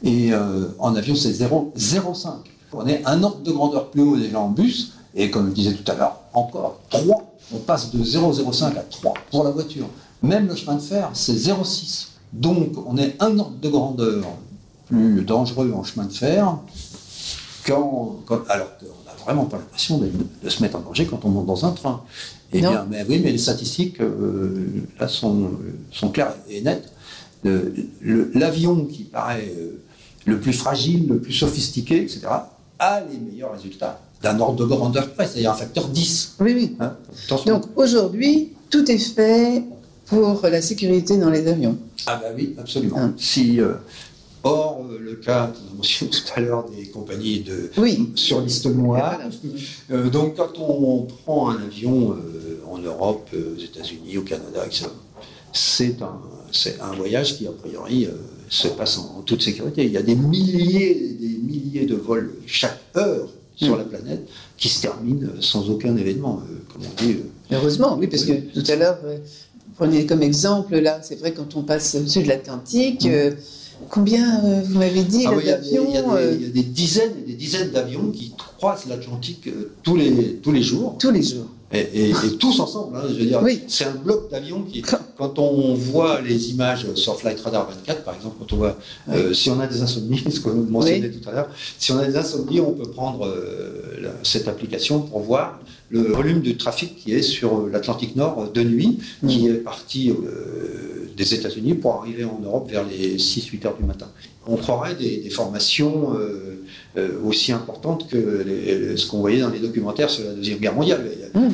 Et en avion, c'est 0,05. On est un ordre de grandeur plus haut déjà en bus. Et comme je disais tout à l'heure, encore 3. On passe de 0,05 à 3 pour la voiture. Même le chemin de fer, c'est 0,6. Donc, on est un ordre de grandeur plus dangereux en chemin de fer, alors qu'on n'a vraiment pas l'impression de se mettre en danger quand on monte dans un train. Eh bien, mais oui, mais les statistiques là sont claires et nettes. L'avion qui paraît le plus fragile, le plus sophistiqué, etc., a les meilleurs résultats d'un ordre de grandeur près, c'est-à-dire un facteur 10. Oui. Donc, aujourd'hui, tout est fait pour la sécurité dans les avions. Ah bah oui, absolument. Or, le cas qu'on a mentionné tout à l'heure des compagnies sur liste noire, donc quand on prend un avion en Europe, aux États-Unis, au Canada, etc., c'est un voyage qui, a priori, se passe en toute sécurité. Il y a des milliers de vols chaque heure sur la planète qui se terminent sans aucun événement, comme on dit. Heureusement, oui, parce que tout à l'heure... Prenez comme exemple, là, c'est vrai, quand on passe au-dessus de l'Atlantique, combien, vous m'avez dit, d'avions... Il y a des dizaines et des dizaines d'avions qui croisent l'Atlantique tous les jours. Tous les jours. Et tous ensemble, je veux dire, c'est un bloc d'avions qui... Quand on voit les images sur Flight Radar 24, par exemple, quand on voit... si on a des insomnies, ce qu'on mentionnait tout à l'heure, si on a des insomnies, on peut prendre cette application pour voir le volume du trafic qui est sur l'Atlantique Nord de nuit, qui est parti des États-Unis pour arriver en Europe vers les 6-8 heures du matin. On croirait des formations aussi importantes que ce qu'on voyait dans les documentaires sur la Deuxième Guerre mondiale.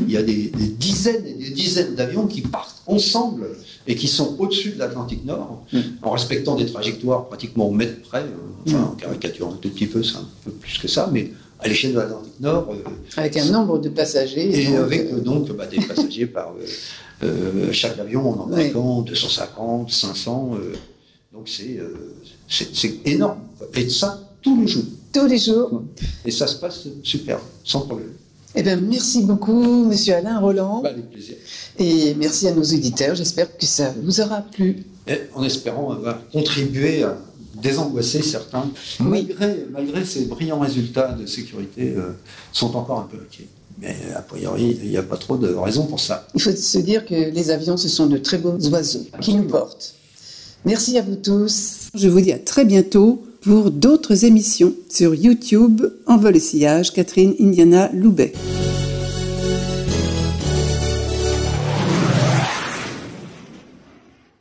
Il y a des dizaines et des dizaines d'avions qui partent ensemble et qui sont au-dessus de l'Atlantique Nord, en respectant des trajectoires pratiquement au mètre près, en caricaturant un tout petit peu, c'est un peu plus que ça, mais à l'échelle de l'Atlantique Nord. Avec un nombre de passagers. Et avec des passagers par chaque avion en embarquant 250, 500. Donc c'est énorme. Et ça, tous les jours. Tous les jours. Et ça se passe super, sans problème. Eh bien, merci beaucoup, Monsieur Alain Rolland. Avec plaisir. Et merci à nos auditeurs. J'espère que ça vous aura plu. Et en espérant avoir contribué à désangoissés certains, malgré ces brillants résultats de sécurité, sont encore un peu inquiets. Mais a priori, il n'y a pas trop de raison pour ça. Il faut se dire que les avions, ce sont de très beaux oiseaux qui nous portent. Merci à vous tous. Je vous dis à très bientôt pour d'autres émissions sur YouTube, Envol et Sillage, Catherine Indiana Loubet.